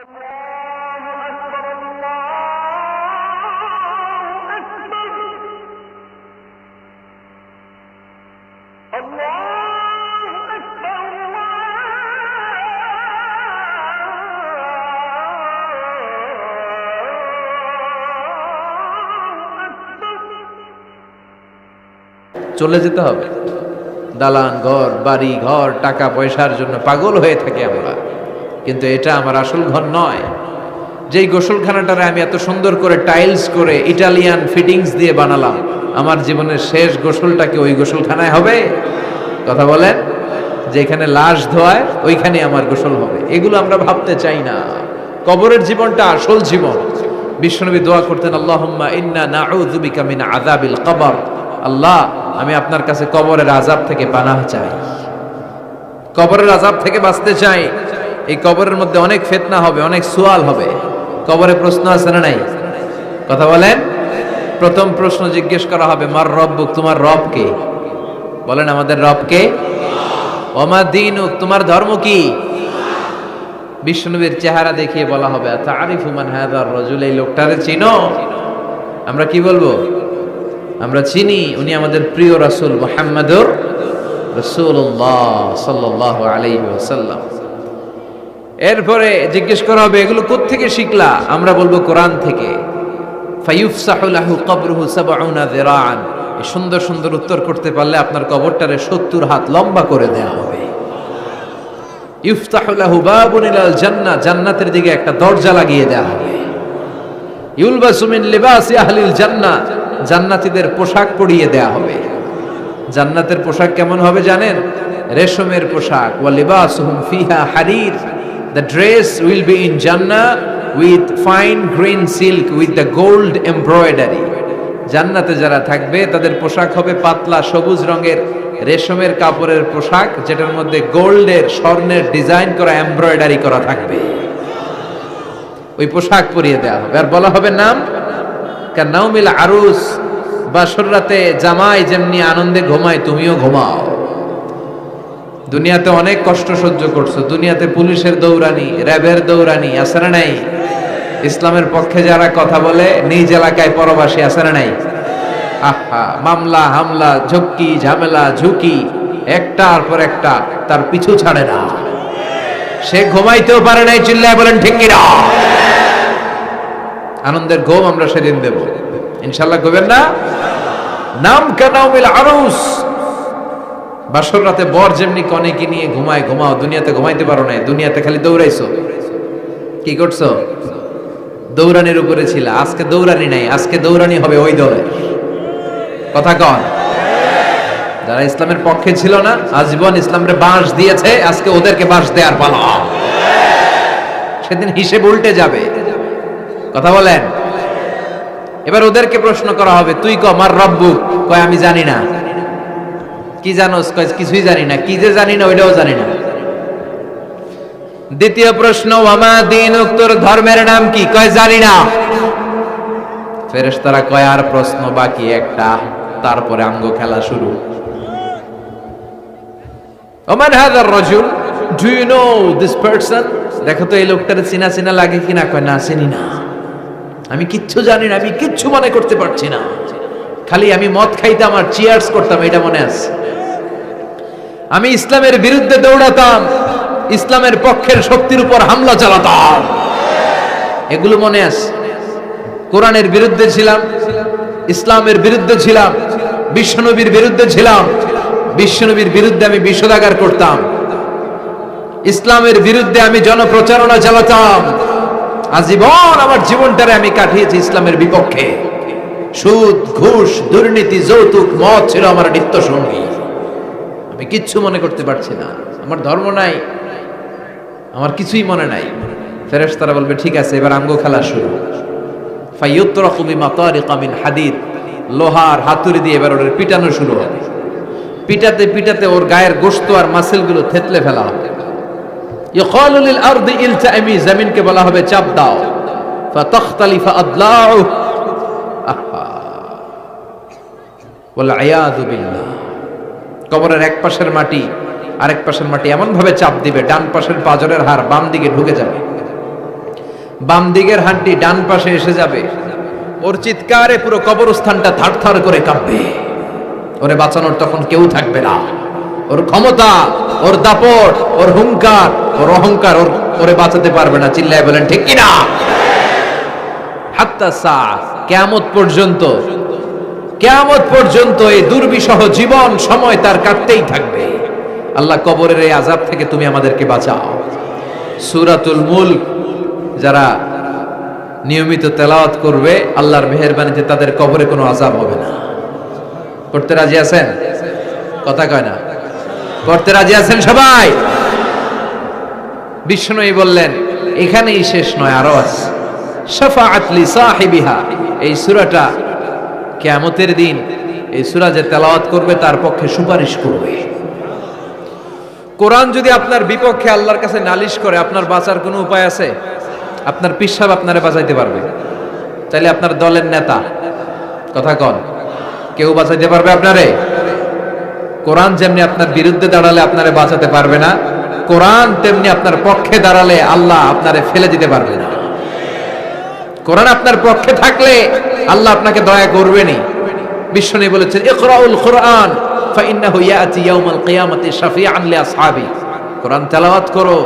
চলে যেতে হবে। দালান ঘর, বাড়ি ঘর, টাকা পয়সার জন্য পাগল হয়ে থাকি আমরা, কিন্তু এটা আমার আসল ঘর নয়। যেই গোসলখানাটারে আমি এত সুন্দর করে টাইলস করে ইটালিয়ান ফিটিংস দিয়ে বানালাম, আমার জীবনের শেষ গোসলটা কি ওই গোসলখানায় হবে? কথা বলেন। যেখানে লাশ ধোয়ায় ওইখানে আমার গোসল হবে, এগুলো আমরা ভাবতে চাই না। কবরের জীবনটা আসল জীবন। বিশ্বনবী দোয়া করতেন, আল্লাহুম্মা ইন্না নাউযু বিকা মিন আযাবিল কবর। আল্লাহ, আমি আপনার কাছে কবরের আযাব থেকে পানাহ চাই, কবরের আযাব থেকে বাঁচতে চাই। এই কবরের মধ্যে অনেক ফিতনা হবে, অনেক সুয়াল হবে। কবরে প্রশ্ন আছে না নাই? কথা বলেন। প্রথম প্রশ্ন জিজ্ঞেস করা হবে, মার রব্বুক, তোমার রব কে? বলেন, আমাদের রব কে? ওমা দীনুক, তোমার ধর্ম কি? বিশ্বনবীর চেহারা দেখিয়ে বলা হবে, তারিফু মান হাযার রাজুল, এই লোকটারে চিনো? আমরা কি বলবো? আমরা চিনি, উনি আমাদের প্রিয় রাসূল মুহাম্মদুর রাসূলুল্লাহ সাল্লাল্লাহু আলাইহি ওয়াসাল্লাম। এরপরে জিজ্ঞেস করা হবে, এগুলো কোত্থেকে শিখলা? আমরা বলবো কোরআন থেকে। ফায়ুফসাহু লাহু কবরুহু ৭০ যিরাআন। এই সুন্দর সুন্দর উত্তর করতে পারলে আপনার কবরটারে ৭০ হাত লম্বা করে দেয়া হবে। ইফতাহু লাহু বাবুন ইলাল জান্নাহ, জান্নাতের দিকে একটা দরজা লাগিয়ে দেয়া হবে। ইউলবাসু মিন লিবাসি আহলিল জান্নাহ, জান্নাতীদের পোশাক পরিয়ে দেয়া হবে। জান্নাতের পোশাক কেমন হবে জানেন? রেশমের পোশাক। ওয়া লিবাসুহুম ফিহা হারির। The dress will be in Jannah with fine green silk with the gold embroidery. জান্নাতে যারা থাকবে তাদের পোশাক হবে পাতলা সবুজ রঙের রেশমের কাপড়ের পোশাক, যেটার মধ্যে গোল্ডের, স্বর্ণের ডিজাইন করা, এমব্রয়ডারি করা থাকবে। ওই পোশাক পরিয়ে দেওয়া হবে। আর বলা হবে নাম কান্নাউমিল আরুস, বাসর রাতে জামাই যেমনি আনন্দে ঘুমায় তুমিও ঘুমাও। দুনিয়াতে অনেক কষ্ট সহ্য করছো, দুনিয়াতে পুলিশের দৌড়ানি, র্যাবের দৌড়ানি, আছে না নাই? ইসলামের পক্ষে যারা কথা বলে নিজ এলাকায় পরবাসী, আছে না নাই? আহা, মামলা হামলা, ঝক্কি ঝামেলা, ঝুঁকি একটার পর একটা, তার পিছু ছাড়ে না। সে ঘুমাইতেও পারে নাই, চিল্লায় বলেন ঠিক কিনা? আনন্দের ঘুম আমরা সেদিন দেব ইনশাআল্লাহ। ঘুমেন না? নাম কানাউমিল আরুস, বাসর রাতে বর যেমনি কনেকে নিয়ে ঘুমায় ঘুমাও। দুনিয়াতে ঘুমাইতে পারো না, দুনিয়াতে খালি দৌড়াইছো। কি করছো? দৌড়ানির উপরে ছিল। আজকে দৌড়ানি নাই, আজকে দৌড়ানি হবে ওই দলে। কথা কন। যারা ইসলামের পক্ষে ছিল না, আজীবন ইসলামের বাঁশ দিয়েছে, আজকে ওদেরকে বাঁশ দেওয়ার পালা। সেদিন হিসেব উল্টে যাবে। কথা বলেন। এবার ওদেরকে প্রশ্ন করা হবে, তুই ক মার রব্বুক? কয় আমি জানি না। কি জানোস? কয় কিছুই জানি না। কি যে জানি না ওইটাও জানি না। দ্বিতীয় প্রশ্ন, ওয়ামা দীনুক, তোর ধর্মের নাম কি? কয় জানি না। ফেরেশতারা কয় আর প্রশ্ন বাকি একটা, তারপরে আমগো খেলা শুরু। ওমান হাযার রাজুল, do you know this person? দেখো তো এই লোকটারে চিনা চিনা লাগে কিনা। কয় না, চিনি না, আমি কিচ্ছু জানি না, আমি কিচ্ছু মনে করতে পারছি না। খালি আমি মদ খাইতাম আর চিয়ার্স করতাম, এটা মনে আছে। আমি ইসলামের বিরুদ্ধে দৌড়াতাম, ইসলামের পক্ষের শক্তির উপর হামলা চালাতাম, এগুলো মনে আছে। কোরআনের বিরুদ্ধে ছিলাম, ইসলামের বিরুদ্ধে ছিলাম, বিশ্বনবীর বিরুদ্ধে ছিলাম। বিশ্বনবীর বিরুদ্ধে আমি বিষোদাগার করতাম, ইসলামের বিরুদ্ধে আমি জনপ্রচারণা চালাতাম। আজীবন আমার জীবনটারে আমি কাটিয়েছি ইসলামের বিপক্ষে। সুদ, ঘুষ, দুর্নীতি, যৌতুক, মদ ছিল আমার নিত্য সঙ্গী। আমি কিচ্ছু মনে করতে পারছি না, আমার ধর্ম নাই, আমার কিছুই মনে নাই। ফেরেশতারা বলবে ঠিক আছে, এবার আমগো খেলা শুরু। ফায়ুতরাকু বিমাতারিকা মিন হাদিদ, লোহার হাতুড়ি দিয়ে এবার ওর পিটানো শুরু হবে। পিটাতে পিটাতে ওর গায়ের গোশত আর মাসেলগুলো থেতলে ফেলা হবে। ইয়কালু লিল আরদি ইলতাইমি, জমিনকে বলা হবে চাপ দাও। ফাতাখতালিফা আদলাউ, ওয়াল আয়াযু বিল্লাহ। কবরের এক পাশের মাটি আরেক পাশের মাটি এমন ভাবে চাপ দিবে, ডান পাশের পাজরের হাড় বাম দিকে ঢুকে যাবে। বাম দিকের হাড্ডি ডান পাশে এসে যাবে, ওর চিৎকারে পুরো কবরস্থানটা থারথার করে কাঁপবে। ওরে বাঁচানোর তখন কেউ থাকবে না। ওর ক্ষমতা, ওর দাপট, ওর হুঙ্কার, ওর অহংকার ওরে বাঁচাতে পারবে না। চিল্লায় বলেন ঠিক কিনা? হাত্তা সা, কিয়ামত পর্যন্ত, কিয়ামত পর্যন্ত এই দুর্বিষহ জীবন সময় তার কাটতেই থাকবে। আল্লাহ কবরের এই আযাব থেকে তুমি আমাদেরকে বাঁচাও। সূরাতুল মুলক যারা নিয়মিত তেলাওয়াত করবে, আল্লাহর মেহেরবানিতে তাদের কবরে কোনো আযাব হবে না। করতে রাজি আছেন? কথা কয় না। করতে রাজি আছেন সবাই? বিষ্ণুই বললেন এখানেই শেষ নয়, আরো আছে। শাফাআত লি সাহিবিহা, এই সূরাটা কিয়ামতের দিন এই সূরা যে তেলাওয়াত করবে তার পক্ষে সুপারিশ করবে। কোরআন যদি আপনার বিপক্ষে আল্লাহর কাছে নালিশ করে, আপনার বাঁচার কোনো উপায় আছে? আপনার পীর সাহেব আপনারে বাঁচাইতে পারবে? তাইলে আপনার দলের নেতা, কথা কন, কেউ বাঁচাইতে পারবে আপনারে? কোরআন যেমনি আপনার বিরুদ্ধে দাঁড়ালে আপনারে বাঁচাতে পারবে না, কোরআন তেমনি আপনার পক্ষে দাঁড়ালে আল্লাহ আপনারে ফেলে দিতে পারবে না। কোরআন আপনার পক্ষে থাকলে আল্লাহ আপনাকে দয়া করবেনই। বিশ্বনবী বলেছেন ইকরাউল কুরআন ফাইন্নাহু ইয়াতি ইয়াউমাল কিয়ামাতি শাফিআন লিআসহাবি। কোরআন তেলাওয়াত করো,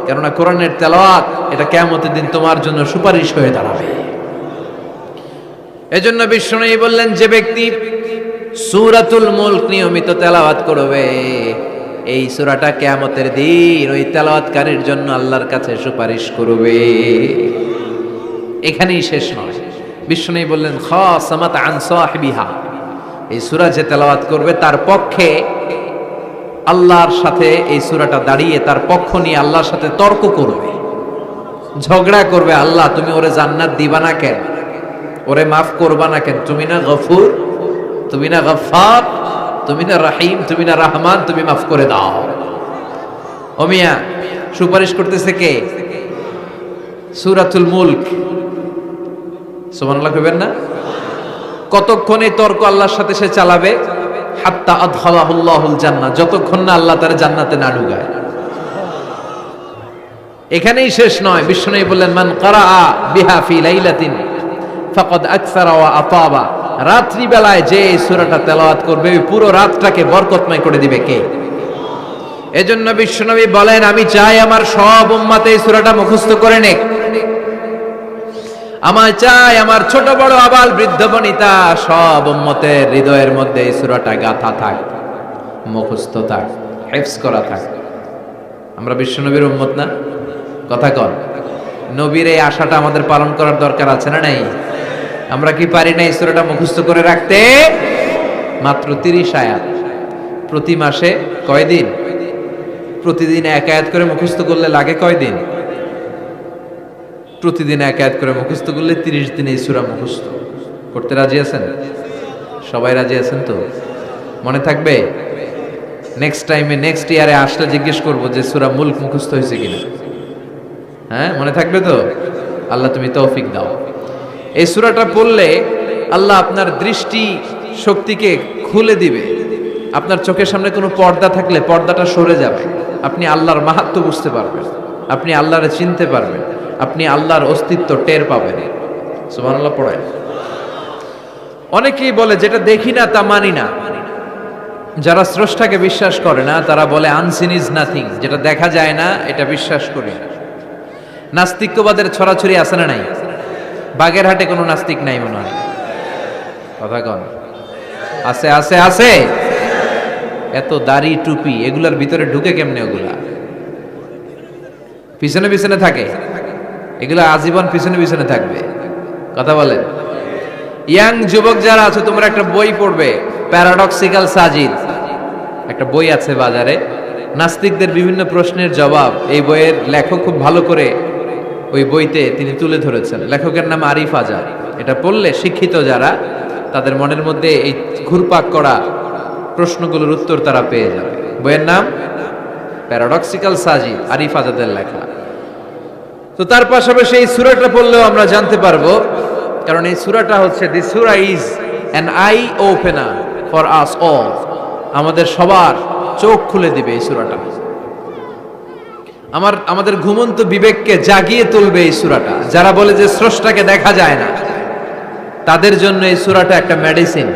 কেননা কোরআনের তেলাওয়াত এটা কিয়ামতের দিন তোমার জন্য সুপারিশ হয়ে দাঁড়াবে। এজন্য বিশ্বনবী বললেন যে ব্যক্তি সূরাতুল মুলক নিয়মিত তেলাওয়াত করবে, এই সূরাটা কিয়ামতের দিন ওই তেলাওয়াতকারীর জন্য আল্লাহর কাছে সুপারিশ করবে। এখানেই শেষ নয়, বিশ্বনবী বললেন খাসামাত আন সাহিবিহা, এই সূরা যে তেলাওয়াত করবে তার পক্ষে আল্লাহর সাথে এই সূরাটা দাঁড়িয়ে তার পক্ষ নিয়ে আল্লাহর সাথে তর্ক করবে, ঝগড়া করবে। আল্লাহ তুমি ওরে জান্নাত দিবা না কেন? ওরে মাফ করবা না কেন? তুমি না গফুর, তুমি না গফফার, তুমি না রহিম, তুমি না রহমান, তুমি মাফ করে দাও। ও মিয়া, সুপারিশ করতেছে কে? সূরাতুল মুলক। সুবহানাল্লাহ কইবেন না? কতক্ষণ এই তর্ক আল্লাহর সাথে সে চালাবে? হাত্তা আদখালাহুল্লাহুল জান্নাহ, যতক্ষণ না আল্লাহ তার জান্নাতে না ঢুকায়। এখানেই শেষ নয়, বিশ্বনবী বললেন মান ক্বারাআ বিহা ফি লাইলাতিন ফাকাদ আকসারা ওয়া আতাবা, রাত্রি বেলায় যে এই সূরাটা তেলাওয়াত করবে ওই পুরো রাতটাকে বরকতময় করে দিবে কে? এজন্য বিশ্বনবী বলেন আমি চাই আমার সব উম্মত এই সূরাটা মুখস্থ করে নেক। আমার চাই আমার ছোট বড় আবাল বৃদ্ধ বনিতা সব উম্মতের হৃদয়ের মধ্যে এই সূরাটা গাঁথা থাক, মুখস্থ থাক, হিফজ করা থাক। আমরা বিশ্বনবীর উম্মত না? কথা কন। নবীর এই আশাটা আমাদের পালন করার দরকার আছে না নাই? আমরা কি পারি না এই সূরাটা মুখস্থ করে রাখতে? মাত্র 30 আয়াত, প্রতি মাসে কয়দিন? প্রতিদিন এক আয়াত করে মুখস্থ করলে লাগে কয়দিন? প্রতিদিন এক আয়াত করে মুখস্থ করলে 30 দিনে এই সূরা মুখস্থ করতে রাজি আছেন? সবাই রাজি আছেন তো? মনে থাকবে? নেক্সট টাইমে নেক্সট ইয়ারে আসলে জিজ্ঞেস করব যে সূরা মুলক মুখস্থ হয়েছে কিনা। হ্যাঁ, মনে থাকবে তো? আল্লাহ তুমি তৌফিক দাও। এই সূরাটা পড়লে আল্লাহ আপনার দৃষ্টি শক্তিকে খুলে দিবে। আপনার চোখের সামনে কোনো পর্দা থাকলে পর্দাটা সরে যাবে। আপনি আল্লাহর মাহাত্ম্য বুঝতে পারবেন, আপনি আল্লাহরে চিনতে পারবেন, আপনি আল্লাহর অস্তিত্ব টের পাবেন। সুবহানাল্লাহ পড়েন। অনেকেই বলে যেটা দেখি না তা মানি না। যারা স্রষ্টাকে বিশ্বাস করে না তারা বলে আনসিন ইজ নাথিং, যেটা দেখা যায় না এটা বিশ্বাস করি না। নাস্তিক্যবাদের ছড়াছড়ি আছে না নাই? বাগেরহাটে কোনো নাস্তিক নাই মনে হয়, কথা কন। আছে আছে আছে। এত দাড়ি টুপি এগুলার ভিতরে ঢুকে কেমনে? ওগুলা পিছনে পিছনে থাকে, এগুলা আজীবন পিছনে পিছনে থাকবে। কথা বলেন। ইয়াং যুবক যারা আছে তোমরা একটা বই পড়বে, প্যারাডক্সিক্যাল সাজিদ, একটা বই আছে বাজারে, নাস্তিকদের বিভিন্ন প্রশ্নের জবাব। এই বইয়ের লেখক খুব ভালো করে ওই বইতে তিনি তুলে ধরেছেন। লেখকের নাম আরিফ আজাদ। এটা পড়লে শিক্ষিত যারা তাদের মনের মধ্যে এই ঘুরপাক করা প্রশ্নগুলোর উত্তর তারা পেয়ে যাবে। বইয়ের নাম প্যারাডক্সিক্যাল সাজিদ, আরিফ আজাদের লেখা। তো তার পাশাপাশি এই সূরাটা পড়লেও আমরা জানতে পারবো, কারণ এই সূরাটা হচ্ছে দি সূরা is an eye opener for us all, আমাদের সবার চোখ খুলে দিবে এই সূরাটা। আমাদের ঘুমন্ত বিবেককে জাগিয়ে তুলবে এই সূরাটা। যারা বলে যে স্রষ্টাকে দেখা যায় না, তাদের জন্য এই সূরাটা একটা মেডিসিন।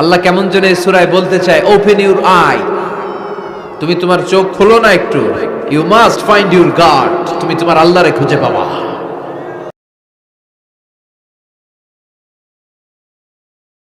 আল্লাহ কেমন যেন এই সূরায় বলতে চায়, ওপেন ইউর আই, তুমি তোমার চোখ খোলো না একটু, you must find your god, তুমি তোমার আল্লাহরে খুঁজে পাবা।